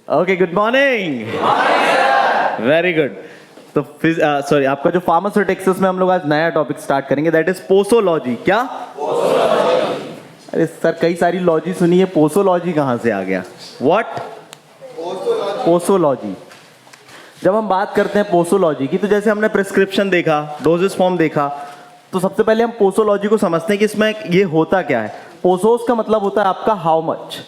Okay, good morning. Very good. तो sorry, आपका जो फार्मास्यूटिक्स में हम लोग आज नया टॉपिक स्टार्ट करेंगे, दैट इज पोसोलॉजी। क्या? अरे सर, कई सारी लॉजी सुनी है, पोसोलॉजी कहाँ से आ गया? व्हाट? पोसोलॉजी। जब हम बात करते हैं पोसोलॉजी की, तो जैसे हमने प्रिस्क्रिप्शन देखा, डोजेस फॉर्म देखा, तो सबसे पहले हम पोसोलॉजी को समझते हैं कि इसमें ये होता क्या है। पोसोस का मतलब होता है आपका हाउ मच।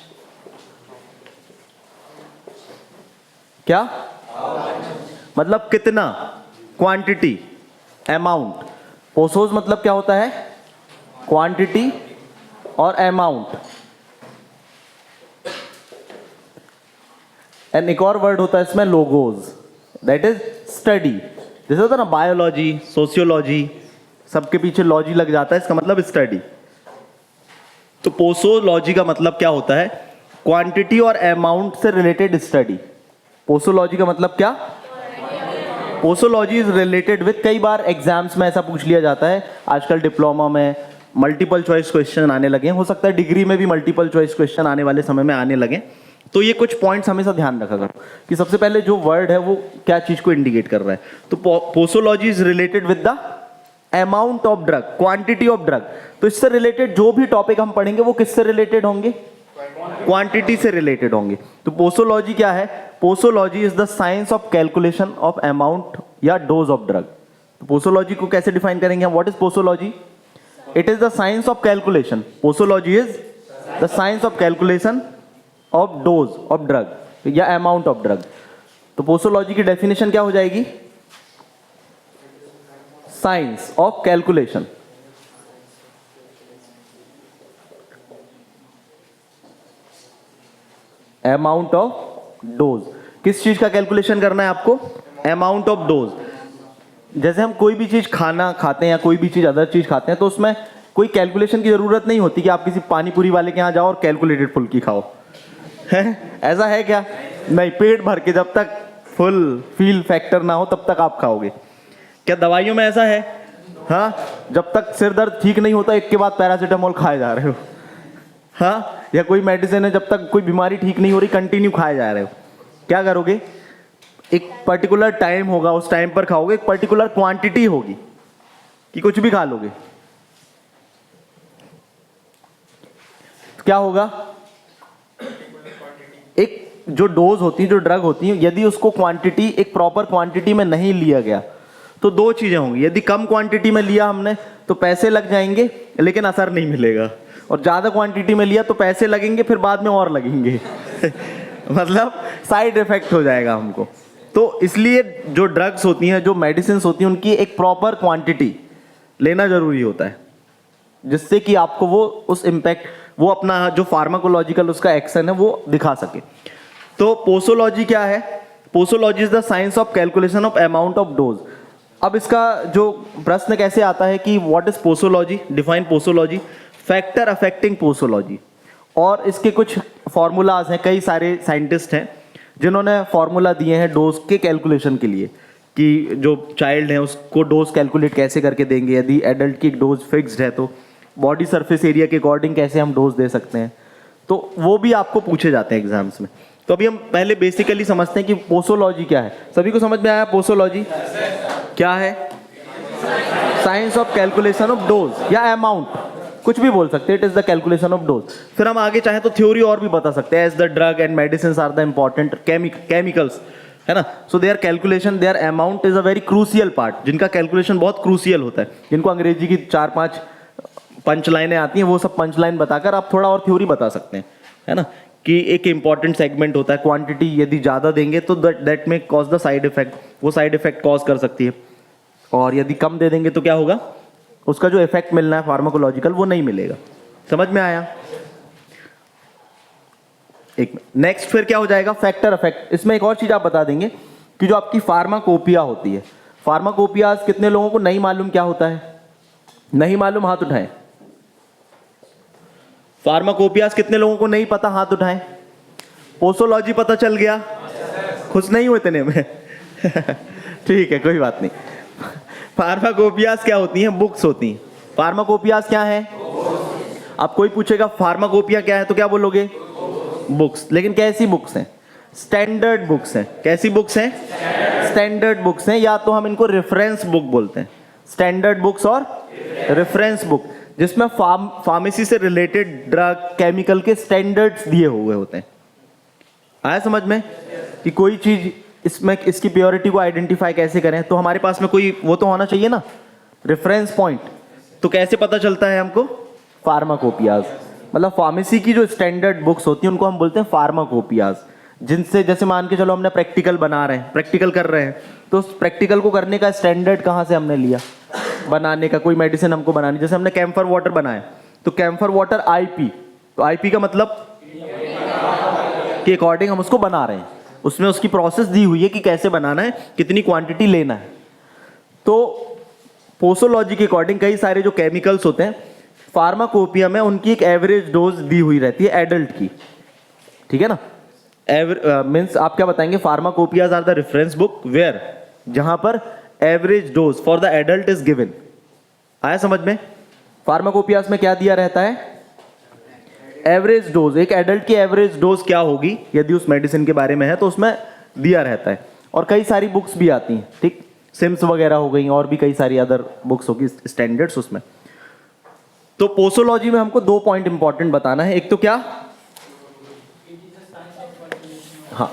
क्या मतलब? कितना, क्वांटिटी, अमाउंट। पोसोस मतलब क्या होता है? क्वांटिटी और अमाउंट। एंड एक और वर्ड होता है इसमें, लोगोज, दैट इज स्टडी। जैसे होता है ना बायोलॉजी, सोशियोलॉजी, सबके पीछे लॉजी लग जाता है, इसका मतलब स्टडी। तो पोसोलॉजी का मतलब क्या होता है? क्वांटिटी और अमाउंट से रिलेटेड स्टडी। पोसोलॉजी का मतलब क्या? पोसोलॉजी इज रिलेटेड विद, कई बार एग्जाम्स में ऐसा पूछ लिया जाता है, आजकल डिप्लोमा में मल्टीपल चॉइस क्वेश्चन आने लगे हैं, हो सकता है डिग्री में भी मल्टीपल चॉइस क्वेश्चन आने वाले समय में आने लगे। तो ये कुछ पॉइंट्स हमेशा ध्यान रखा करो कि सबसे पहले जो वर्ड है वो क्या चीज को इंडिकेट कर रहा है। तो posology is related with the amount of drug, quantity of drug. तो इससे रिलेटेड जो भी टॉपिक हम पढ़ेंगे वो किससे रिलेटेड होंगे? क्वांटिटी से रिलेटेड होंगे। तो पोसोलॉजी क्या है? Posology is the science of calculation of amount या डोज ऑफ ड्रग। तो पोसोलॉजी को कैसे डिफाइन करेंगे हम? What is posology? It is the science of calculation. Posology is the science of calculation of dose of drug या amount of drug. तो posology की definition क्या हो जाएगी? Science of calculation amount of dose. किस चीज का कैलकुलेशन करना है आपको? Amount of dose. जैसे हम कोई भी चीज खाना खाते हैं या कोई भी चीज अदर चीज खाते हैं, तो उसमें कोई कैलकुलेशन की जरूरत नहीं होती कि आप किसी पानी पूरी वाले के यहाँ जाओ और कैलकुलेटेड फुल्की खाओ। है ऐसा है क्या? नहीं, पेट भर के, जब तक फुल फील फैक्टर ना हो तब तक आप खाओगे। क्या दवाइयों में ऐसा है? हाँ, जब तक सिर दर्द ठीक नहीं होता एक के बाद पैरासीटामोल खाए जा रहे हो। हाँ, या कोई मेडिसिन है, जब तक कोई बीमारी ठीक नहीं हो रही कंटिन्यू खाए जा रहे हो। क्या करोगे? एक पर्टिकुलर टाइम होगा, उस टाइम पर खाओगे, एक पर्टिकुलर क्वांटिटी होगी कि कुछ भी खा लोगे। तो क्या होगा? एक जो डोज होती है, जो ड्रग होती है, यदि उसको क्वांटिटी, एक प्रॉपर क्वांटिटी में नहीं लिया गया तो दो चीजें होंगी। यदि कम क्वांटिटी में लिया हमने तो पैसे लग जाएंगे लेकिन असर नहीं मिलेगा, और ज्यादा क्वांटिटी में लिया तो पैसे लगेंगे फिर बाद में और लगेंगे मतलब साइड इफेक्ट हो जाएगा हमको। तो इसलिए जो ड्रग्स होती हैं, जो मेडिसिन होती हैं, उनकी एक प्रॉपर क्वांटिटी लेना जरूरी होता है, जिससे कि आपको वो उस इम्पैक्ट, वो अपना जो फार्माकोलॉजिकल उसका एक्शन है वो दिखा सके। तो पोसोलॉजी क्या है? Posology is the science of calculation of amount of dose. अब इसका जो प्रश्न कैसे आता है कि what is posology, define posology, factor affecting posology. और इसके कुछ फॉर्मूलाज हैं, कई सारे साइंटिस्ट हैं जिन्होंने फॉर्मूला दिए हैं डोज के कैलकुलेशन के लिए, कि जो चाइल्ड है उसको डोज कैलकुलेट कैसे करके देंगे, यदि एडल्ट की डोज फिक्स्ड है तो बॉडी सरफेस एरिया के अकॉर्डिंग कैसे हम डोज दे सकते हैं। तो वो भी आपको पूछे जाते हैं एग्जाम्स में। तो अभी हम पहले बेसिकली समझते हैं कि पोसोलॉजी क्या है। सभी को समझ में आया? पोसोलॉजी क्या है? Science of calculation of dose या अमाउंट, कुछ भी बोल सकते हैं, it is the calculation of dose. फिर हम आगे चाहे तो थ्योरी और भी बता सकते हैं, as the drug and medicine are the important chemicals, है ना। So their calculation, their amount is a very crucial part, जिनका कैलकुलेशन बहुत क्रूसियल होता है, जिनको अंग्रेजी की 4-5 पंच लाइनें आती हैं, वो सब पंच लाइन बताकर आप थोड़ा और थ्योरी बता सकते हैं, है ना, कि एक इंपॉर्टेंट सेगमेंट होता है, क्वांटिटी यदि ज़्यादा देंगे तो दैट में कॉज द साइड इफेक्ट, वो साइड इफेक्ट कॉज कर सकती है, और यदि कम दे देंगे तो क्या होगा? उसका जो इफेक्ट मिलना है फार्माकोलॉजिकल वो नहीं मिलेगा। समझ में आया? एक नेक्स्ट फिर क्या हो जाएगा? Factor effect. इसमें एक और चीज आप बता देंगे कि जो आपकी फार्माकोपिया होती है, फार्माकोपिया कितने लोगों को नहीं मालूम क्या होता है? नहीं मालूम, हाथ उठाएं। फार्माकोपियास कितने लोगों को नहीं पता? हाथ उठाएं। पोसोलॉजी पता चल गया? खुश नहीं हुए इतने में ठीक है, कोई बात नहीं। फार्माकोपियास क्या होती हैं? बुक्स होती हैं। फार्माकोपियास क्या है? अब कोई पूछेगा फार्माकोपिया क्या है तो क्या बोलोगे? बुक्स। लेकिन कैसी बुक्स हैं? स्टैंडर्ड बुक्स हैं। कैसी बुक्स हैं? स्टैंडर्ड बुक्स हैं, या तो हम इनको रेफरेंस बुक बोलते हैं। स्टैंडर्ड बुक्स और रेफरेंस बुक, जिसमें फार्मेसी से रिलेटेड ड्रग केमिकल के स्टैंडर्ड्स दिए हुए होते हैं। आया समझ में कि कोई चीज इसमें इसकी प्योरिटी को आइडेंटिफाई कैसे करें? तो हमारे पास में कोई वो तो होना चाहिए ना, रेफरेंस पॉइंट। तो कैसे पता चलता है हमको? फार्माकोपियाज, मतलब फार्मेसी की जो स्टैंडर्ड बुक्स होती हैं उनको हम बोलते हैं फार्माकोपियाज, जिनसे जैसे मान के चलो हमने प्रैक्टिकल बना रहे हैं, प्रैक्टिकल कर रहे हैं, तो उस प्रैक्टिकल को करने का स्टैंडर्ड कहाँ से हमने लिया? बनाने का, कोई मेडिसिन हमको बनानी, जैसे हमने कैम्फर वाटर बनाया तो कैम्फर वाटर आईपी, तो आईपी का मतलब के अकॉर्डिंग हम उसको बना रहे हैं, उसमें उसकी प्रोसेस दी हुई है कि कैसे बनाना है, कितनी क्वांटिटी लेना है। तो पोसोलॉजी के अकॉर्डिंग कई सारे जो केमिकल्स होते हैं फार्माकोपिया में, उनकी एक एवरेज डोज दी हुई रहती है एडल्ट की, ठीक है ना। मीन्स आप क्या बताएंगे? Pharmacopoeias are the reference book where, जहां पर average dose for the adult is given. आया समझ में? फार्माकोपियाज में क्या दिया रहता है? Average dose. एक एडल्ट की एवरेज डोज क्या होगी यदि उस मेडिसिन के बारे में है, तो उसमें दिया रहता है। और कई सारी बुक्स भी आती हैं, ठीक, सिम्स वगैरह हो गई, और भी कई सारी अदर बुक्स होगी स्टैंडर्ड्स उसमें। तो पोसोलॉजी में हमको 2 पॉइंट इंपॉर्टेंट बताना है। एक तो क्या, हाँ,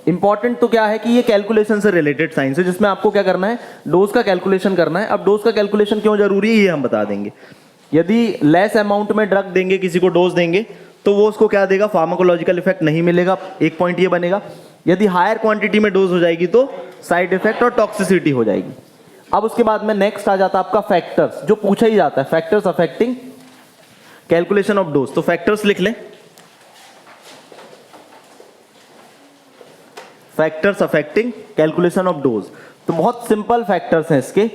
इंपॉर्टेंट तो क्या है कि ये कैलकुलेशन से रिलेटेड साइंस है, जिसमें आपको क्या करना है? डोज का कैलकुलेशन करना है। अब डोज का कैलकुलेशन क्यों जरूरी है ये हम बता देंगे। यदि लेस अमाउंट में ड्रग देंगे, किसी को डोज देंगे, तो वो उसको क्या देगा? फार्माकोलॉजिकल इफेक्ट नहीं मिलेगा, एक पॉइंट ये बनेगा। यदि हायर क्वांटिटी में डोज हो जाएगी तो साइड इफेक्ट और टॉक्सिसिटी हो जाएगी। अब उसके बाद में नेक्स्ट आ जाता है आपका फैक्टर्स, जो पूछा ही जाता है, factors affecting calculation of dose. तो फैक्टर्स लिख लें, factors affecting calculation of dose. तो बहुत सिंपल फैक्टर्स हैं इसके,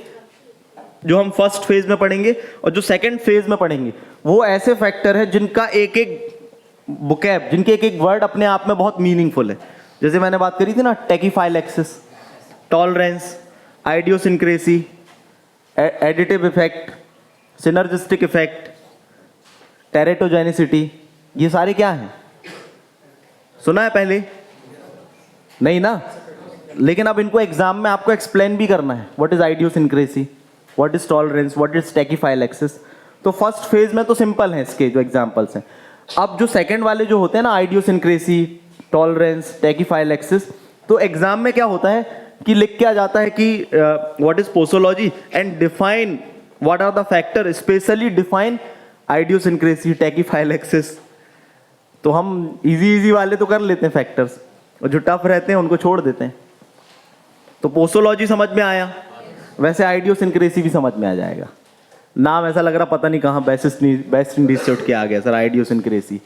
जो हम फर्स्ट फेज में पढ़ेंगे, और जो सेकंड फेज में पढ़ेंगे वो ऐसे फैक्टर है जिनका एक एक बुकैब, जिनके एक एक वर्ड अपने आप में बहुत मीनिंगफुल है। जैसे मैंने बात करी थी ना, tachyphylaxis, tolerance, idiosyncrasy, additive effect, synergistic effect, teratogenicity, ये सारे क्या हैं? सुना है पहले? नहीं ना। लेकिन अब इनको एग्जाम में आपको एक्सप्लेन भी करना है। What is idiosyncrasy, what is tolerance, what is tachyphylaxis. तो फर्स्ट फेज में तो सिंपल है इसके जो एग्जांपल्स हैं। अब जो सेकंड वाले जो होते हैं ना, आइडियोसिंक्रेसी, टॉलरेंस, टैकीफाइलैक्सिस, तो एग्जाम में क्या होता है कि लिख के आ जाता है कि what is posology and define what are the factor, specially define idiosyncrasy, tachyphylaxis. तो हम इजी वाले तो कर लेते हैं फैक्टर्स, और जो टफ रहते हैं उनको छोड़ देते हैं। तो पोसोलॉजी समझ में आया, वैसे आइडियोसिंक्रेसी भी समझ में आ जाएगा। नाम ऐसा लग रहा पता नहीं कहाँ बेस्ट इंडीज से उठ के आ गया सर, आइडियोसिंक्रेसी।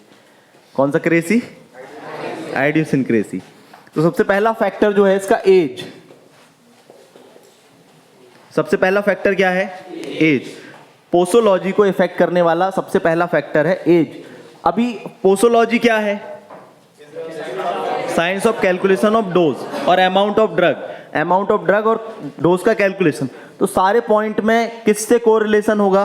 कौन सा क्रेसी? आइडियोसिंक्रेसी। तो सबसे पहला फैक्टर जो है इसका एज। सबसे पहला फैक्टर क्या है? एज। पोसोलॉजी को इफेक्ट करने वाला सबसे पहला फैक्टर है एज। अभी पोसोलॉजी क्या है? Science of calculation of dose और amount of drug, amount of drug और डोज का कैलकुलेशन। तो सारे पॉइंट में किससे कोरिलेशन होगा?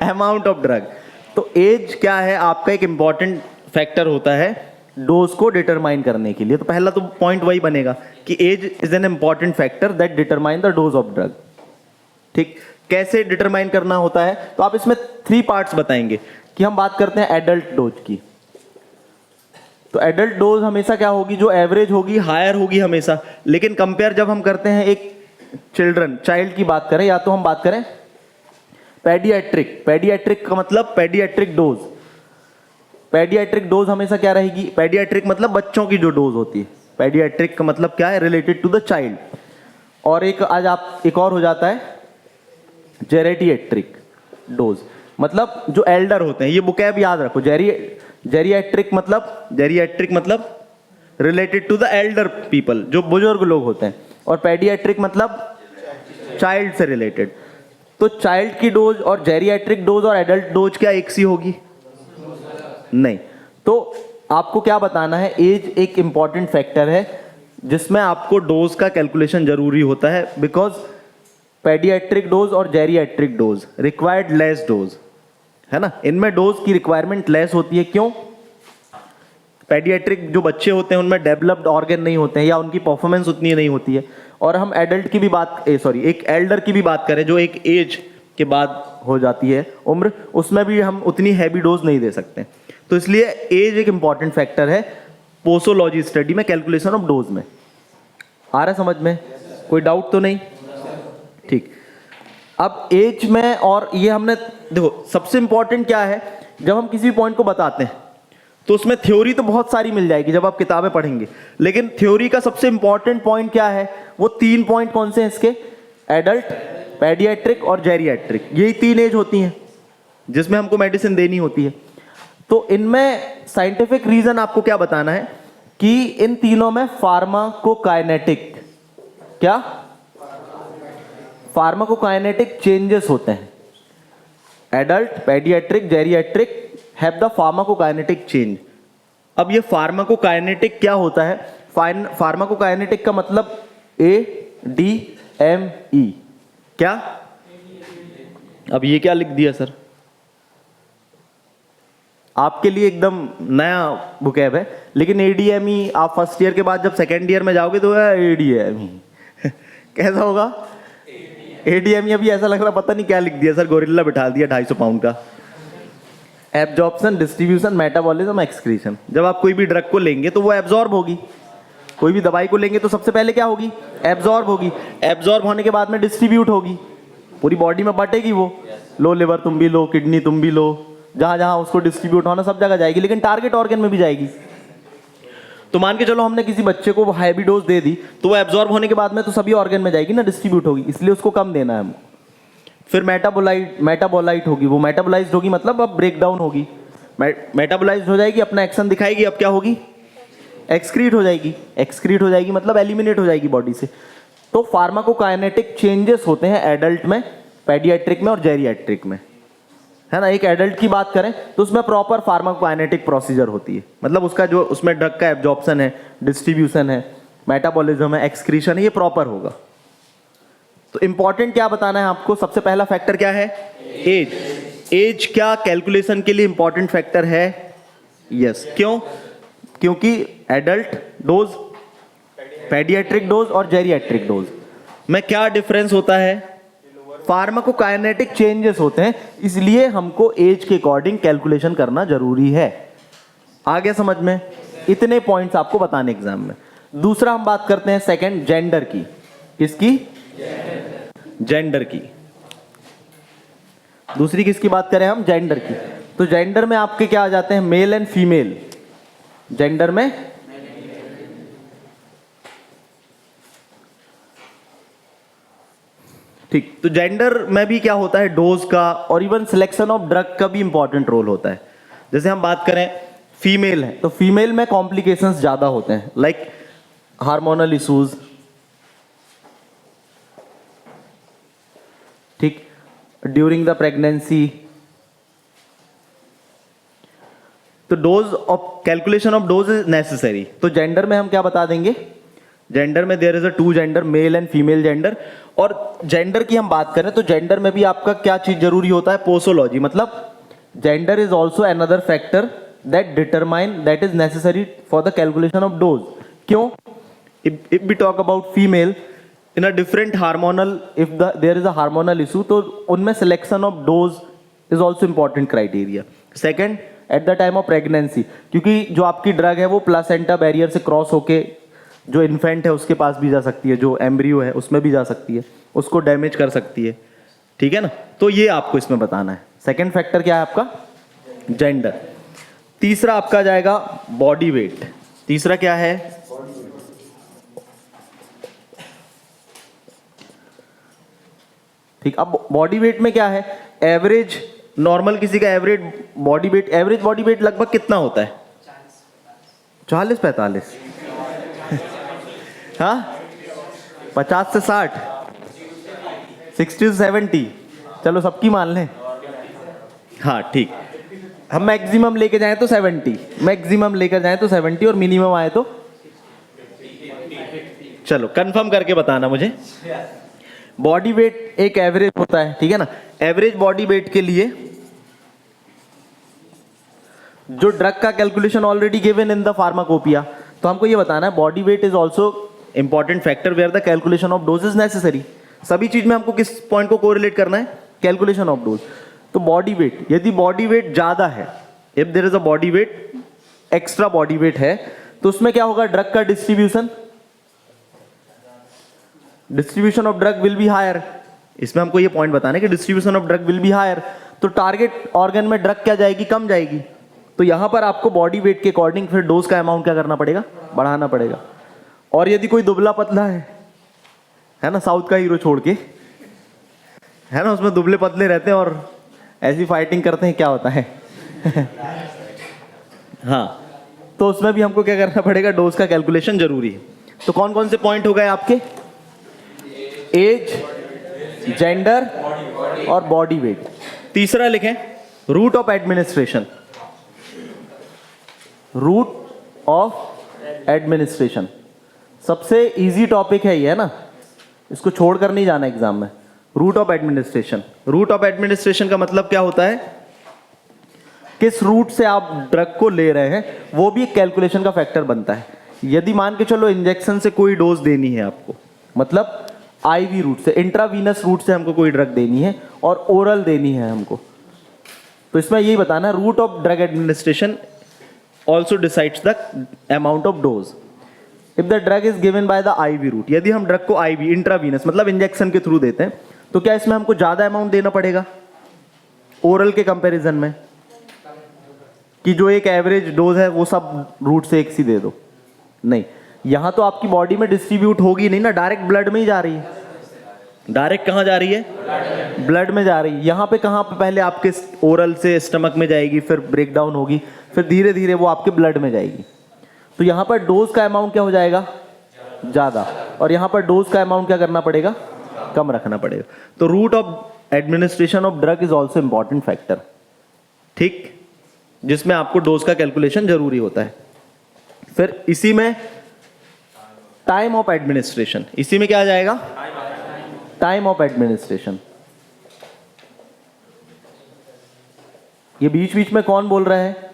Amount of drug. तो एज क्या है? आपका एक इंपॉर्टेंट फैक्टर होता है डोज को डिटरमाइन करने के लिए। तो पहला तो पॉइंट वही बनेगा कि age is an important factor that determine the dose of drug. ठीक, कैसे डिटरमाइन करना होता है? तो आप इसमें 3 पार्ट्स बताएंगे कि हम बात करते हैं एडल्ट डोज की। तो एडल्ट डोज हमेशा क्या होगी? जो एवरेज होगी हायर होगी हमेशा। लेकिन कंपेयर जब हम करते हैं एक चाइल्ड की बात करें, या तो हम बात करें पेडियाट्रिक का मतलब पेडियाट्रिक डोज। पेडियाट्रिक डोज हमेशा क्या रहेगी? पेडियाट्रिक मतलब बच्चों की जो डोज होती है। पेडियाट्रिक का मतलब क्या है? Related to the child. और एक और हो जाता है जेरेटिएट्रिक डोज, मतलब जो एल्डर होते हैं। ये बुकैब याद रखो। जेरिएट्रिक मतलब related to the elder people, जो बुजुर्ग लोग होते हैं। और पेडियाट्रिक मतलब चाइल्ड से रिलेटेड। तो चाइल्ड की डोज और जेरिएट्रिक डोज और एडल्ट डोज क्या एक सी होगी? नहीं। तो आपको क्या बताना है? एज एक इंपॉर्टेंट फैक्टर है जिसमें आपको डोज का कैलकुलेशन जरूरी होता है, बिकॉज पेडियाट्रिक डोज और geriatric dose required less dose है ना, इनमें डोज की रिक्वायरमेंट लेस होती है। क्यों? पेडियाट्रिक जो बच्चे होते हैं उनमें डेवलप्ड ऑर्गन नहीं होते हैं या उनकी परफॉर्मेंस उतनी नहीं होती है। और हम एडल्ट की भी बात एक एल्डर की भी बात करें जो एक एज के बाद हो जाती है उम्र, उसमें भी हम उतनी हैवी डोज नहीं दे सकते। तो इसलिए एज एक इंपॉर्टेंट फैक्टर है पोसोलॉजी स्टडी में, कैलकुलेशन ऑफ डोज में। आ रहा है समझ में? कोई डाउट तो नहीं? ठीक। अब एज में, और ये हमने देखो सबसे इंपॉर्टेंट क्या है, जब हम किसी पॉइंट को बताते हैं तो उसमें थ्योरी तो बहुत सारी मिल जाएगी जब आप किताबें पढ़ेंगे, लेकिन थ्योरी का सबसे इंपॉर्टेंट पॉइंट क्या है? वो 3 पॉइंट कौन से हैं इसके? एडल्ट, पेडियाट्रिक और जेरियाट्रिक, यही 3 एज होती हैं जिसमें हमको मेडिसिन देनी होती है। तो इनमें साइंटिफिक रीजन आपको क्या बताना है कि इन तीनों में फार्माकोकाइनेटिक, क्या फार्माकोकाइनेटिक चेंजेस होते हैं। Adult, paediatric, geriatric have the pharmacokinetic change. अब ये फार्माकोकाइनेटिक क्या होता है? फार्माकोकाइनेटिक का मतलब ADME, क्या? अब ये क्या लिख दिया सर? आपके लिए एकदम नया बुकैब है, लेकिन ADME आप फर्स्ट ईयर के बाद जब सेकेंड ईयर में जाओगे तो ADME कैसा होगा? ADME अभी ऐसा लग रहा पता नहीं क्या लिख दिया सर, गोरिल्ला बिठा दिया 250 पाउंड का। Absorption, distribution, metabolism, excretion. जब आप कोई भी ड्रग को लेंगे तो वो एब्जॉर्ब होगी, कोई भी दवाई को लेंगे तो सबसे पहले क्या होगी? एब्जॉर्ब होगी। एब्जॉर्ब होने के बाद में डिस्ट्रीब्यूट होगी, पूरी बॉडी में बटेगी वो। लो लिवर तुम भी लो, किडनी तुम भी लो, जहां जहां उसको डिस्ट्रीब्यूट होना सब जगह जाएगी, लेकिन टारगेट ऑर्गन में भी जाएगी। तो मान के चलो हमने किसी बच्चे को हैवी डोज दे दी तो वो एब्जॉर्ब होने के बाद में तो सभी ऑर्गन में जाएगी ना, डिस्ट्रीब्यूट होगी, इसलिए उसको कम देना है हमको। फिर मेटाबोलाइट होगी, वो मेटाबोलाइज्ड होगी मतलब अब ब्रेक डाउन होगी, मेटाबोलाइज्ड हो जाएगी, अपना एक्शन दिखाएगी, अब क्या होगी? एक्सक्रीट हो जाएगी। एक्सक्रीट हो जाएगी मतलब एलिमिनेट हो जाएगी बॉडी से। तो फार्माकोकाइनेटिक चेंजेस होते हैं एडल्ट में, पेडियाट्रिक में और जेरियाट्रिक में, है ना। एक एडल्ट की बात करें तो उसमें प्रॉपर फार्माकोकाइनेटिक प्रोसीजर होती है, मतलब उसका जो उसमें ड्रग का एब्जॉर्प्शन है, डिस्ट्रीब्यूशन है, मेटाबॉलिज्म है, एक्सक्रीशन है, ये प्रॉपर होगा। तो इंपॉर्टेंट क्या बताना है आपको? सबसे पहला फैक्टर क्या है? एज। एज क्या कैलकुलेशन के लिए इंपॉर्टेंट फैक्टर है? यस। क्यों? क्योंकि एडल्ट डोज, पेडियाट्रिक डोज और जेरियाट्रिक डोज में क्या डिफरेंस होता है? फार्माकोकाइनेटिक चेंजेस होते हैं, इसलिए हमको एज के अकॉर्डिंग कैलकुलेशन करना जरूरी है। आगे समझ में? इतने पॉइंट्स आपको बताने एग्जाम में। दूसरा हम बात करते हैं सेकंड, जेंडर की। किसकी? जेंडर की। दूसरी किसकी बात करें हम? जेंडर की। तो जेंडर में आपके क्या आ जाते हैं? Mail and female. जेंडर में ठीक। तो जेंडर में भी क्या होता है? डोज का और इवन सिलेक्शन ऑफ ड्रग का भी इंपॉर्टेंट रोल होता है। जैसे हम बात करें फीमेल है तो फीमेल में कॉम्प्लिकेशंस ज्यादा होते हैं, लाइक हार्मोनल इश्यूज, ठीक, ड्यूरिंग द प्रेगनेंसी। तो dose of calculation of dose is necessary. तो जेंडर में हम क्या बता देंगे? जेंडर में there is a 2 gender, male and female gender. और जेंडर की हम बात करें तो जेंडर में भी आपका क्या चीज जरूरी होता है? पोसोलॉजी, मतलब gender is also another factor that is necessary for the calculation of dose. क्यों? If we talk about female in a different hormonal, if there is a hormonal issue, तो उनमें selection of dose is also important criteria. Second, at the time of pregnancy, क्योंकि जो आपकी drug है वो placenta barrier से cross होके जो इन्फेंट है उसके पास भी जा सकती है, जो एम्ब्रियो है उसमें भी जा सकती है, उसको डैमेज कर सकती है, ठीक है ना। तो ये आपको इसमें बताना है। सेकेंड फैक्टर क्या है आपका? जेंडर। तीसरा आपका जाएगा बॉडी वेट। तीसरा क्या है? ठीक। अब बॉडी वेट में क्या है? एवरेज, नॉर्मल किसी का एवरेज बॉडी वेट लगभग कितना होता है? 40-45 हाँ, 50 से 60, 60 से 70, चलो सबकी मान लें। हाँ ठीक। हम मैक्सिमम लेके जाएं तो 70, मैक्सिमम लेकर जाएं तो 70 और मिनिमम आए तो चलो कंफर्म करके बताना मुझे। बॉडी वेट एक एवरेज होता है, ठीक है ना। एवरेज बॉडी वेट के लिए जो ड्रग का calculation already given in the pharmacopoeia. तो हमको ये बताना है body weight is also important factor where the calculation of dose is necessary. सभी चीज में हमको किस पॉइंट को कोरिलेट करना है, कैलकुलेशन ऑफ डोज। तो बॉडी वेट, यदि बॉडी वेट ज्यादा है, if there is a body weight, extra body weight है, तो उसमें क्या होगा, ड्रग का distribution of drug will be higher. इसमें हमको ये पॉइंट बताना है कि distribution of drug will be higher, तो टारगेट ऑर्गन में ड्रग क्या जाएगी, कम जाएगी। तो यहां पर आपको बॉडी वेट के अकॉर्डिंग फिर डोज का अमाउंट क्या करना पड़ेगा, बढ़ाना पड़ेगा। और यदि कोई दुबला पतला है ना, साउथ का हीरो छोड़ के, है ना, उसमें दुबले पतले रहते हैं और ऐसी फाइटिंग करते हैं, क्या होता है हाँ, तो उसमें भी हमको क्या करना पड़ेगा, डोज का कैलकुलेशन जरूरी है। तो कौन कौन से पॉइंट हो गए आपके, एज, जेंडर और बॉडी वेट। तीसरा लिखें, route of administration. Route of administration सबसे इजी टॉपिक है ये, है ना, इसको छोड़कर नहीं जाना एग्जाम में। Route of administration, route of administration का मतलब क्या होता है, किस रूट से आप ड्रग को ले रहे हैं, वो भी एक कैलकुलेशन का फैक्टर बनता है। यदि मान के चलो इंजेक्शन से कोई डोज देनी है आपको, मतलब आईवी रूट से, इंट्रावीनस रूट से हमको कोई ड्रग देनी है और ओरल देनी है हमको, तो इसमें यही बताना है, route of drug administration also decides the amount of dose. If the drug is given by the IV route, यदि हम ड्रग को आईवी, इंट्रावीनस मतलब इंजेक्शन के थ्रू देते हैं, तो क्या इसमें हमको ज्यादा अमाउंट देना पड़ेगा ओरल के कंपैरिजन में, कि जो एक एवरेज डोज है वो सब रूट से एक सी दे दो? नहीं, यहां तो आपकी बॉडी में डिस्ट्रीब्यूट होगी नहीं ना, डायरेक्ट ब्लड में ही जा रही है। डायरेक्ट कहां जा रही है, ब्लड में जा रही है। यहां पे कहां पे, पहले आपके ओरल से स्टमक में जाएगी, फिर ब्रेक डाउन होगी, फिर धीरे धीरे वो आपके ब्लड में जाएगी। तो यहां पर डोज का अमाउंट क्या हो जाएगा, ज्यादा, और यहां पर डोज का अमाउंट क्या करना पड़ेगा, कम रखना पड़ेगा। तो route of administration of drug is also important factor, ठीक, जिसमें आपको डोज का कैलकुलेशन जरूरी होता है। फिर इसी में टाइम ऑफ एडमिनिस्ट्रेशन, इसी में क्या आ जाएगा, टाइम ऑफ एडमिनिस्ट्रेशन। ये बीच बीच में कौन बोल रहा है,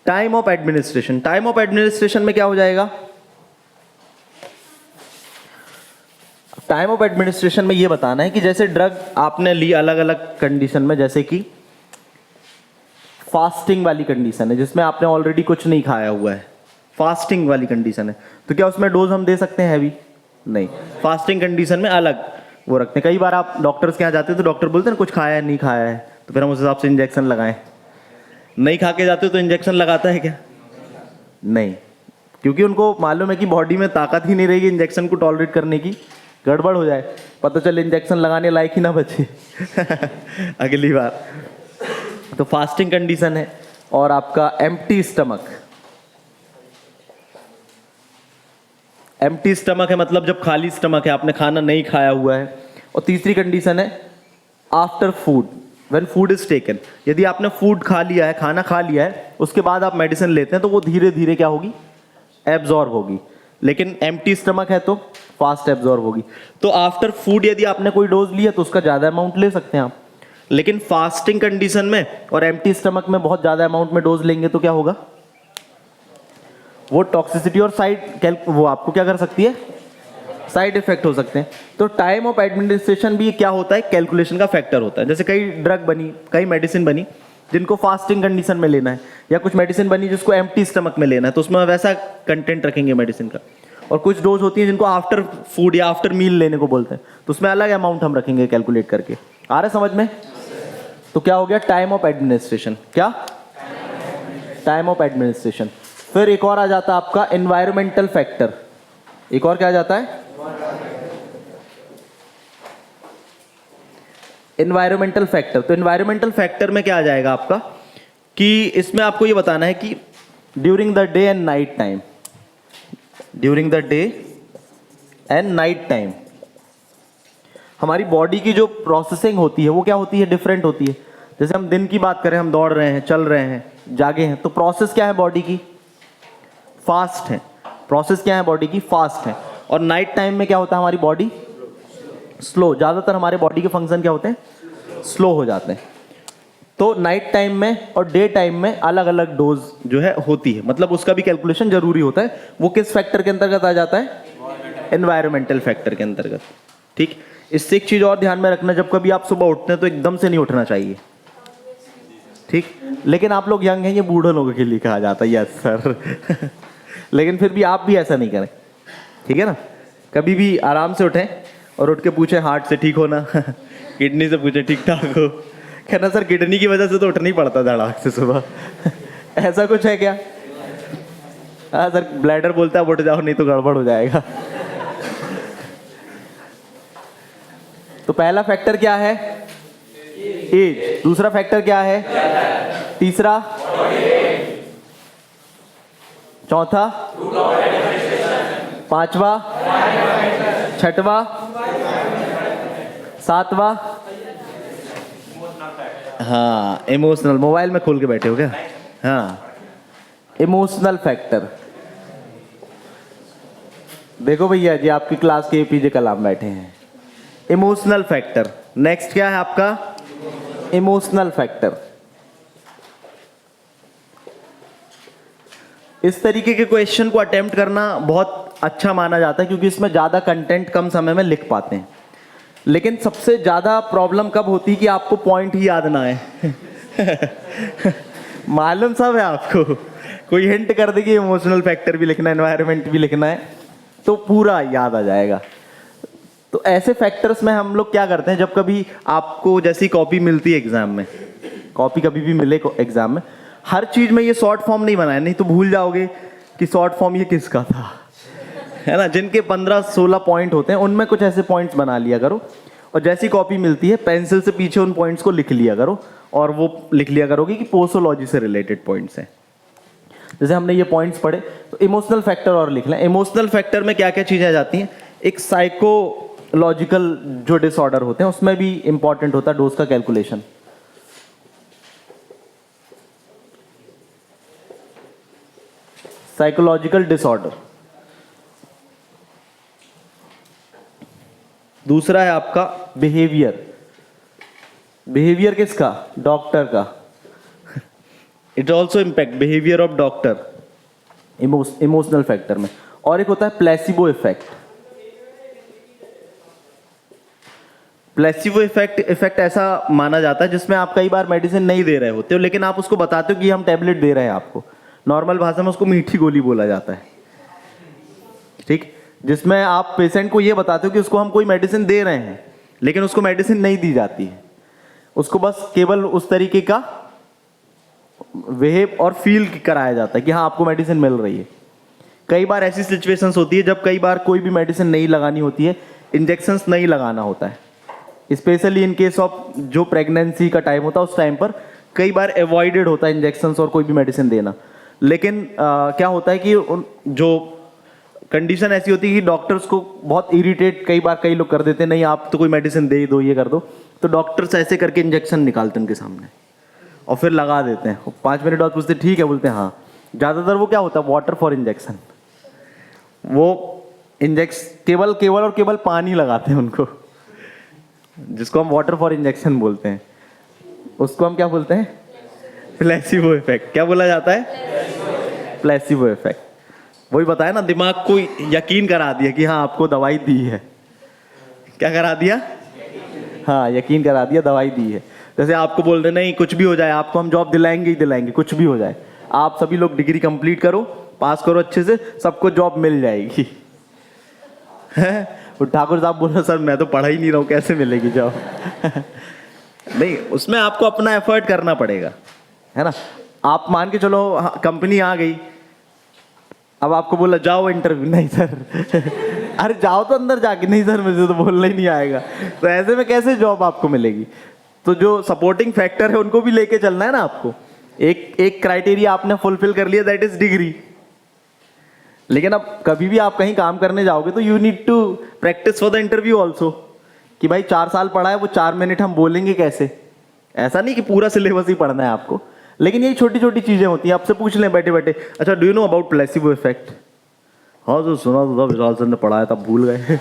time of administration. Time of administration में क्या हो जाएगा, टाइम ऑफ एडमिनिस्ट्रेशन में ये बताना है कि जैसे ड्रग आपने ली अलग अलग कंडीशन में, जैसे कि फास्टिंग वाली कंडीशन है जिसमें आपने ऑलरेडी कुछ नहीं खाया हुआ है, फास्टिंग वाली कंडीशन है, तो क्या उसमें डोज हम दे सकते हैं हैवी? नहीं, फास्टिंग कंडीशन में अलग वो रखते हैं। कई बार आप डॉक्टर्स के यहाँ जाते हो तो डॉक्टर बोलते हैं कुछ खाया है नहीं खाया है, तो फिर हम उस हिसाब से इंजेक्शन लगाएं। नहीं खा के जाते हो तो इंजेक्शन लगाता है क्या? नहीं, क्योंकि उनको मालूम है कि बॉडी में ताकत ही नहीं रहेगी इंजेक्शन को टॉलरेट करने की, गड़बड़ हो जाए, पता चले इंजेक्शन लगाने लायक ही ना बचे अगली बार। तो फास्टिंग कंडीशन है, और आपका एम्प्टी स्टमक। एम्प्टी स्टमक है मतलब जब खाली स्टमक है, आपने खाना नहीं खाया हुआ है। और तीसरी कंडीशन है after food, when food is taken. यदि आपने फूड खा लिया है, खाना खा लिया है, उसके बाद आप मेडिसिन लेते हैं तो वो धीरे धीरे क्या होगी, एब्जॉर्ब होगी। लेकिन एम्प्टी स्टमक है तो फास्ट एब्जॉर्ब होगी। तो आफ्टर फूड यदि आपने कोई डोज लिया तो उसका ज्यादा अमाउंट ले सकते हैं आप, लेकिन फास्टिंग कंडीशन में और एम्प्टी स्टमक में बहुत ज्यादा अमाउंट में डोज लेंगे तो क्या होगा, वो टॉक्सिसिटी और साइड वो आपको क्या कर सकती है, साइड इफेक्ट हो सकते हैं। तो टाइम ऑफ एडमिनिस्ट्रेशन भी क्या होता है, कैलकुलेशन का फैक्टर होता है। जैसे कई ड्रग बनी, कई मेडिसिन बनी जिनको फास्टिंग कंडीशन में लेना है, या कुछ मेडिसिन बनी जिसको एम्प्टी स्टमक में लेना है, तो उसमें वैसा कंटेंट रखेंगे मेडिसिन का। और कुछ डोज होती है जिनको आफ्टर फूड या आफ्टर मील लेने को बोलते हैं, तो उसमें अलग अमाउंट हम रखेंगे कैलकुलेट करके। आ रहा है समझ में? तो क्या हो गया, टाइम ऑफ एडमिनिस्ट्रेशन। क्या, टाइम ऑफ एडमिनिस्ट्रेशन। फिर एक और आ जाता है आपका एनवायरमेंटल फैक्टर। एक और क्या आ जाता है, एनवायरमेंटल फैक्टर। तो एनवायरमेंटल फैक्टर में क्या आ जाएगा आपका, कि इसमें आपको ये बताना है कि during the day and night time, during the day and night time हमारी बॉडी की जो प्रोसेसिंग होती है वो क्या होती है, डिफरेंट होती है। जैसे हम दिन की बात करें, हम दौड़ रहे हैं, चल रहे हैं, जागे हैं, तो प्रोसेस क्या है बॉडी की, फास्ट है। प्रोसेस क्या है बॉडी की, फास्ट है। और नाइट टाइम में क्या होता है, हमारी बॉडी स्लो। ज्यादातर हमारे बॉडी के फंक्शन क्या होते हैं, स्लो हो जाते हैं। तो नाइट टाइम में और डे टाइम में अलग अलग डोज जो है होती है, मतलब उसका भी कैलकुलेशन जरूरी होता है। वो किस फैक्टर के अंतर्गत आ जाता है? एनवायरमेंटल फैक्टर के अंतर्गत। ठीक, इससे एक चीज और ध्यान में रखना, जब कभी आप सुबह उठते हैं तो एकदम से नहीं उठना चाहिए। ठीक, लेकिन आप लोग यंग हैं, ये बूढ़े लोगों के लिए कहा जाता है, यस सर। लेकिन फिर भी आप भी ऐसा नहीं करें, ठीक है ना? कभी भी आराम से उठें और उठ के पूछे हार्ट से ठीक हो ना, किडनी से पूछे ठीक ठाक हो। कहना सर किडनी की वजह से तो उठना ही पड़ता धड़ाक से सुबह। ऐसा कुछ है क्या? हाँ सर, ब्लैडर बोलता है उठ जाओ नहीं तो गड़बड़ हो जाएगा। तो पहला फैक्टर क्या है? एज। दूसरा फैक्टर क्या है? तीसरा? चौथा? पांचवा? छठवा? सातवा? हाँ, इमोशनल। मोबाइल में खोल के बैठे हो क्या? हाँ, इमोशनल फैक्टर। देखो भैया जी, आपकी क्लास के पीछे कलाम बैठे हैं। Emotional factor. नेक्स्ट क्या है आपका? Emotional factor. इस तरीके के क्वेश्चन को अटेम्प्ट करना बहुत अच्छा माना जाता है, क्योंकि इसमें ज्यादा कंटेंट कम समय में लिख पाते हैं। लेकिन सबसे ज्यादा प्रॉब्लम कब होती है कि आपको पॉइंट ही याद ना है। मालूम सब है आपको, कोई हिंट कर दे कि इमोशनल फैक्टर भी लिखना है, एनवायरनमेंट भी लिखना है, तो पूरा याद आ जाएगा। तो ऐसे फैक्टर्स में हम लोग क्या करते हैं, जब कभी आपको जैसी कॉपी मिलती है एग्जाम में, कॉपी कभी भी मिले एग्जाम में, हर चीज में ये शॉर्ट फॉर्म नहीं बनाया, नहीं तो भूल जाओगे कि शॉर्ट फॉर्म ये किसका था, है ना? जिनके 15-16 पॉइंट होते हैं उनमें कुछ ऐसे पॉइंट्स बना लिया करो, और जैसी कॉपी मिलती है पेंसिल से पीछे उन पॉइंट्स को लिख लिया करो, और वो लिख लिया करोगे कि पोसोलॉजी से रिलेटेड पॉइंट्स हैं। जैसे हमने ये पॉइंट्स पढ़े, तो इमोशनल फैक्टर और लिख लें। इमोशनल फैक्टर में क्या क्या चीजें आ जाती हैं? एक साइकोलॉजिकल जो डिसऑर्डर होते हैं उसमें भी इंपॉर्टेंट होता है डोज का कैलकुलेशन। Psychological disorder. दूसरा है आपका बिहेवियर। बिहेवियर किसका? डॉक्टर का। It also impact behaviour of doctor emotional factor में। और एक होता है प्लेसिबो इफेक्ट। प्लेसिबो इफेक्ट ऐसा माना जाता है जिसमें आप कई बार मेडिसिन नहीं दे रहे होते हो, लेकिन आप उसको बताते हो कि हम टैबलेट दे रहे हैं आपको। नॉर्मल भाषा में उसको मीठी गोली बोला जाता है। ठीक, जिसमें आप पेशेंट को ये बताते हो कि उसको हम कोई मेडिसिन दे रहे हैं, लेकिन उसको मेडिसिन नहीं दी जाती है, उसको बस केवल उस तरीके का बिहेव और फील कराया जाता है कि हाँ आपको मेडिसिन मिल रही है। कई बार ऐसी सिचुएशंस होती है जब कई बार कोई भी मेडिसिन नहीं लगानी होती है, इंजेक्शंस नहीं लगाना होता है, स्पेशली इन केस ऑफ जो प्रेगनेंसी का टाइम होता है उस टाइम पर कई बार अवॉइडेड होता है इंजेक्शंस और कोई भी मेडिसिन देना। लेकिन क्या होता है कि जो कंडीशन ऐसी होती है कि डॉक्टर्स को बहुत इरिटेट कई बार कई लोग कर देते हैं, नहीं आप तो कोई मेडिसिन दे ही दो, ये कर दो, तो डॉक्टर्स ऐसे करके इंजेक्शन निकालते हैं उनके सामने और फिर लगा देते हैं। 5 मिनट बाद पूछते ठीक है, बोलते हैं हाँ। ज़्यादातर वो क्या होता है, वाटर फॉर इंजेक्शन, वो केवल पानी लगाते हैं उनको, जिसको हम वाटर फॉर इंजेक्शन बोलते हैं। उसको हम क्या बोलते हैं? Placebo effect. क्या बोला जाता है? Placebo effect. वही बताया ना, दिमाग को यकीन करा दिया कि हाँ आपको दवाई दी है। क्या करा दिया? हाँ, यकीन करा दिया, दवाई दी है। जैसे आपको बोल रहे नहीं कुछ भी हो जाए आपको हम जॉब दिलाएंगे ही दिलाएंगे, कुछ भी हो जाए, आप सभी लोग डिग्री कंप्लीट करो, पास करो अच्छे से, सबको जॉब मिल जाएगी। वो ठाकुर साहब बोल रहे सर मैं तो पढ़ा ही नहीं रहा हूँ, कैसे मिलेगी जॉब? नहीं, उसमें आपको अपना एफर्ट करना पड़ेगा, है ना? आप मान के चलो कंपनी आ गई, अब आपको बोला जाओ इंटरव्यू, नहीं सर। अरे जाओ तो अंदर जाके, नहीं सर मुझे तो बोलना ही नहीं आएगा, तो ऐसे में कैसे जॉब आपको मिलेगी? तो जो सपोर्टिंग फैक्टर है उनको भी लेके चलना है ना आपको। एक क्राइटेरिया आपने फुलफिल कर लिया, दैट इज डिग्री। लेकिन अब कभी भी आप कहीं काम करने जाओगे तो you need to practice for the interview also, कि भाई 4 साल पढ़ा है वो 4 मिनट हम बोलेंगे कैसे। ऐसा नहीं कि पूरा सिलेबस ही पढ़ना है आपको, लेकिन यही छोटी छोटी चीजें होती हैं। आपसे पूछ लें बैठे बैठे, अच्छा do you know about placebo effect? हाँ जो सुना तो था, विशाल सर ने पढ़ाया था, भूल गए।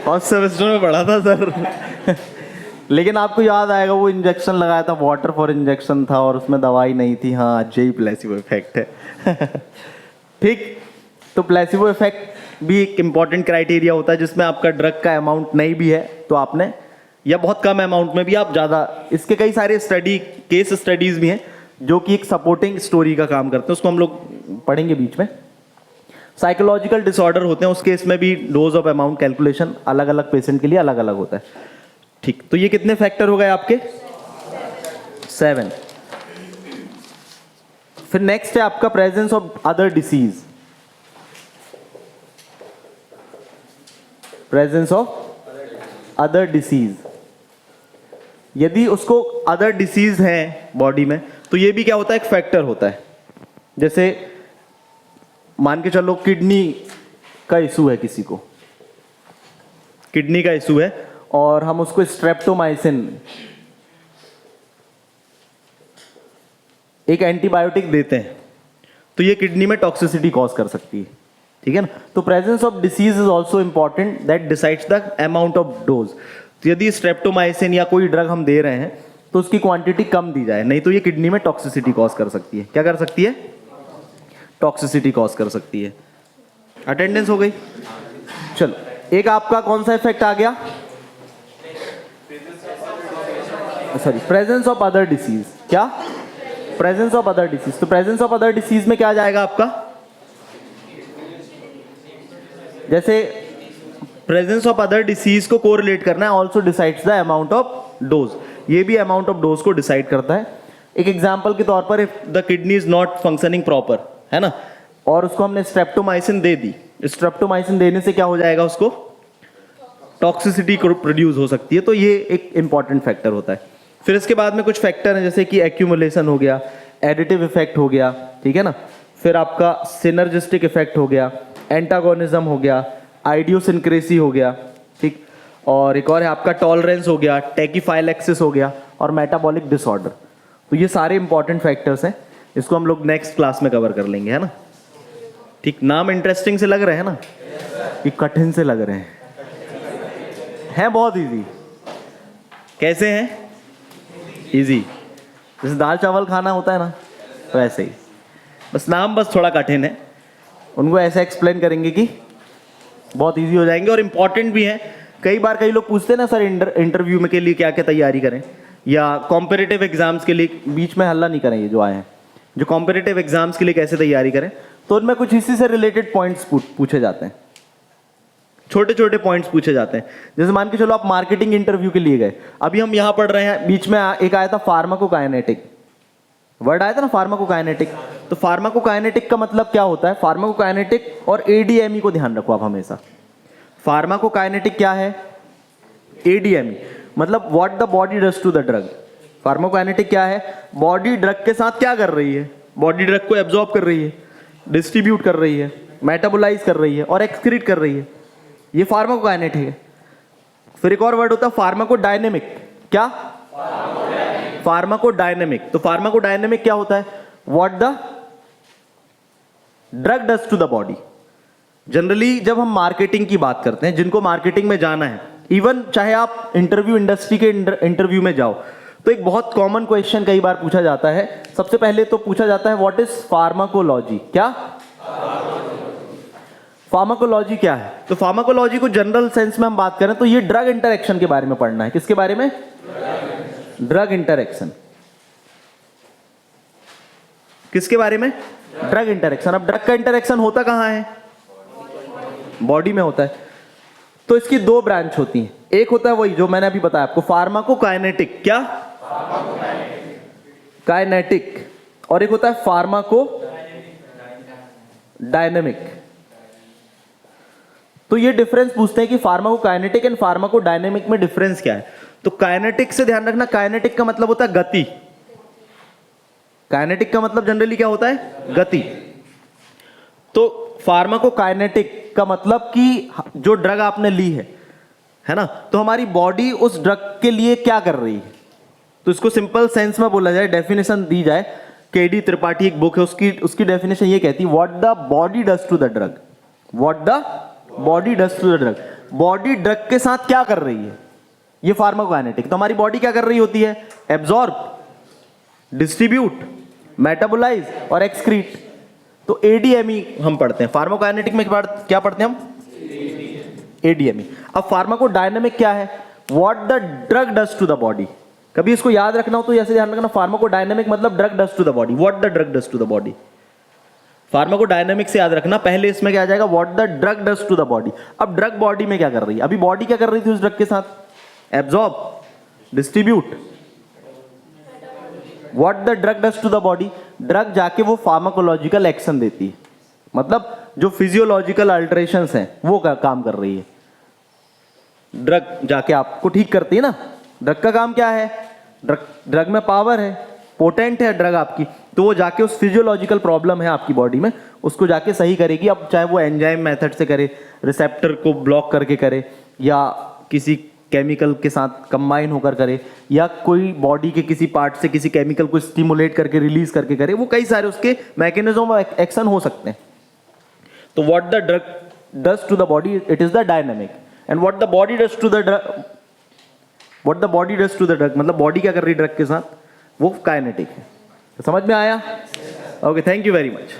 फर्स्ट सेमेस्टर में पढ़ा था सर। लेकिन आपको याद आएगा वो इंजेक्शन लगाया था, वाटर फॉर इंजेक्शन था और उसमें दवाई नहीं थी। हाँ, यही प्लेसिबो इफेक्ट है। ठीक, तो प्लेसिबो इफेक्ट भी एक इम्पॉर्टेंट क्राइटेरिया होता है जिसमें आपका ड्रग का अमाउंट नहीं भी है तो आपने, या बहुत कम अमाउंट में भी आप ज़्यादा, इसके कई सारे स्टडी, केस स्टडीज़ भी हैं जो कि एक सपोर्टिंग स्टोरी का काम करते हैं, उसको हम लोग पढ़ेंगे बीच में। साइकोलॉजिकल डिसऑर्डर होते हैं, उस केस में भी डोज ऑफ अमाउंट कैलकुलेशन अलग अलग पेशेंट के लिए अलग अलग होता है। ठीक, तो ये कितने फैक्टर हो गए आपके? 7। फिर नेक्स्ट है आपका presence of other disease. Presence of other disease, यदि उसको अदर डिसीज है बॉडी में तो ये भी क्या होता है, एक फैक्टर होता है। जैसे मान के चलो किडनी का इशू है, किसी को किडनी का इशू है और हम उसको स्ट्रेप्टोमाइसिन, एक एंटीबायोटिक देते हैं, तो ये किडनी में टॉक्सिसिटी कॉज कर सकती है। ठीक है ना, तो presence of disease is also important that decides the amount of dose. तो यदि स्ट्रेप्टोमाइसिन या कोई ड्रग हम दे रहे हैं तो उसकी क्वांटिटी कम दी जाए, नहीं तो ये किडनी में टॉक्सिसिटी कॉज कर सकती है। क्या कर सकती है? टॉक्सिसिटी कॉज कर सकती है। अटेंडेंस हो गई? चलो, एक आपका कौन सा इफेक्ट आ गया? Sorry, presence of other disease. क्या? Presence of other disease. तो प्रेजेंस ऑफ अदर डिसीज में क्या जाएगा आपका? जैसे प्रेजेंस ऑफ अदर डिसीज को कोरिलेट करना है, also decides the amount of dose. ये भी अमाउंट ऑफ डोज को डिसाइड करता है। एक एग्जांपल के तौर पर, if the kidney is not functioning proper, है ना, और उसको हमने स्ट्रेप्टोमाइसिन दे दी, स्ट्रेप्टोमाइसिन देने से क्या हो जाएगा, उसको टॉक्सिसिटी प्रोड्यूस हो सकती है। तो ये एक इंपॉर्टेंट फैक्टर होता है। फिर इसके बाद में कुछ फैक्टर हैं जैसे कि एक्यूमुलेशन हो गया, एडिटिव इफेक्ट हो गया, ठीक है ना, फिर आपका सिनर्जिस्टिक इफेक्ट हो गया, एंटागोनिज्म हो गया, आइडियोसिंक्रेसी हो गया, ठीक, और एक और है आपका टॉलरेंस हो गया, टैकीफाइलेक्सिस हो गया और मेटाबॉलिक डिसऑर्डर। तो ये सारे इंपॉर्टेंट फैक्टर्स हैं, इसको हम लोग नेक्स्ट क्लास में कवर कर लेंगे, है ना। ठीक, नाम इंटरेस्टिंग से लग रहे हैं ना, कि कठिन से लग रहे हैं? है बहुत इजी। कैसे हैं? इजी, जैसे दाल चावल खाना होता है ना, तो ऐसे ही, बस नाम बस थोड़ा कठिन है। उनको ऐसे एक्सप्लेन करेंगे कि बहुत इजी हो जाएंगे और इम्पॉर्टेंट भी हैं। कई बार कई लोग पूछते हैं ना, सर इंटरव्यू में के लिए क्या क्या तैयारी करें, या कॉम्पिटिटिव एग्जाम्स के लिए, बीच में हल्ला नहीं करें ये जो आए हैं, जो कॉम्पिटिटिव एग्जाम्स के लिए कैसे तैयारी करें, तो उनमें कुछ इसी से रिलेटेड पॉइंट्स पूछे जाते हैं, छोटे छोटे पॉइंट्स पूछे जाते हैं। जैसे मान के चलो आप मार्केटिंग इंटरव्यू के लिए गए, अभी हम यहाँ पढ़ रहे हैं, बीच में एक आया था फार्माकोकाइनेटिक, वर्ड आया था ना फार्माकोकाइनेटिक। तो फार्माकोकाइनेटिक का मतलब क्या होता है? फार्माकोकाइनेटिक और एडीएमई को ध्यान रखो आप हमेशा। फार्माकोकाइनेटिक क्या है? एडीएमई मतलब what the body does to the drug. Pharmacokinetic क्या है? बॉडी ड्रग के साथ क्या कर रही है? बॉडी ड्रग को एब्जॉर्ब कर रही है, डिस्ट्रीब्यूट कर रही है, मेटाबोलाइज कर रही है और एक्सक्रीट कर रही है, ये फार्माकोकाइनेटिक है। फिर एक और वर्ड होता है फार्माकोडायनेमिक। क्या? फार्माकोडायनेमिक। तो फार्माकोडायनेमिक क्या होता है? What the drug does to the body. Generally जब हम मार्केटिंग की बात करते हैं, जिनको मार्केटिंग में जाना है, इवन चाहे आप इंटरव्यू इंडस्ट्री के इंटरव्यू में जाओ, तो एक बहुत कॉमन क्वेश्चन कई बार पूछा जाता है। सबसे पहले तो पूछा जाता है व्हाट इज फार्माकोलॉजी। क्या? फार्माकोलॉजी क्या है? तो फार्माकोलॉजी को जनरल सेंस में हम बात करें तो ये ड्रग इंटरेक्शन के बारे में पढ़ना है। किसके बारे में? Drug interaction. किसके बारे में? Drug interaction. अब ड्रग का इंटरेक्शन होता कहां है? बॉडी में होता है। तो इसकी दो ब्रांच होती हैं, एक होता है वही जो मैंने अभी बताया आपको, फार्माकोकाइनेटिक। क्या? काइनेटिक। और एक होता है फार्माको डायनेमिक। तो ये डिफरेंस पूछते हैं कि फार्माकोकाइनेटिक एंड फार्माकोडायनेमिक में डिफरेंस क्या है। तो काइनेटिक से ध्यान रखना, काइनेटिक का मतलब होता है गति। काइनेटिक का मतलब जनरली क्या होता है? गति। तो फार्माकोकाइनेटिक का मतलब कि जो ड्रग आपने ली है ना, तो हमारी बॉडी उस ड्रग के लिए क्या कर रही है। तो इसको सिंपल सेंस में बोला जाए, डेफिनेशन दी जाए, केडी त्रिपाठी एक बुक है, उसकी डेफिनेशन ये कहती है what the body does to the drug. What the body does to the drug. Body drug के साथ क्या कर रही है? ये फार्माकोकाइनेटिक। तो हमारी बॉडी क्या कर रही होती है? एब्जॉर्ब, डिस्ट्रीब्यूट, मेटाबोलाइज और एक्सक्रीट। तो एडीएमई हम पढ़ते हैं। फार्माकोकाइनेटिक में क्या पढ़ते हैं हम? एडीएमई। अब फार्माकोडायनामिक क्या है? What the drug does to the body. कभी इसको याद रखना हो तो ऐसे ध्यान रखना, फार्माकोडायनामिक मतलब drug does to the body, what the drug does to the body. Pharmacodynamic से याद रखना, पहले इसमें क्या आ जाएगा? What the drug does to the body. अब ड्रग बॉडी में क्या कर रही है? अभी बॉडी क्या कर रही थी उस ड्रग के साथ? Absorb, distribute. What the drug does to the body, drug जाके वो फार्माकोलॉजिकल एक्शन देती है, मतलब जो फिजियोलॉजिकल अल्टरेशंस हैं वो काम कर रही है। ड्रग जाके आपको ठीक करती है ना। ड्रग का काम क्या है? ड्रग में पावर है, पोटेंट है ड्रग आपकी, तो वो जाके उस फिजियोलॉजिकल प्रॉब्लम है आपकी बॉडी में, उसको जाके सही करेगी। अब चाहे वो एंजाइम मेथड से करे, रिसेप्टर को ब्लॉक करके करे, या किसी केमिकल के साथ कंबाइन होकर करे, या कोई बॉडी के किसी पार्ट से किसी केमिकल को स्टिमुलेट करके रिलीज करके करे। वो कई सारे उसके मैकेनिज्म ऑफ एक्शन हो सकते हैं। तो what the drug does to the body, it is the dynamic. And what the body does to the drug, what the body does to the drug मतलब बॉडी क्या कर रही है ड्रग के साथ, वो काइनेटिक है। समझ में आया? Okay, thank you very much.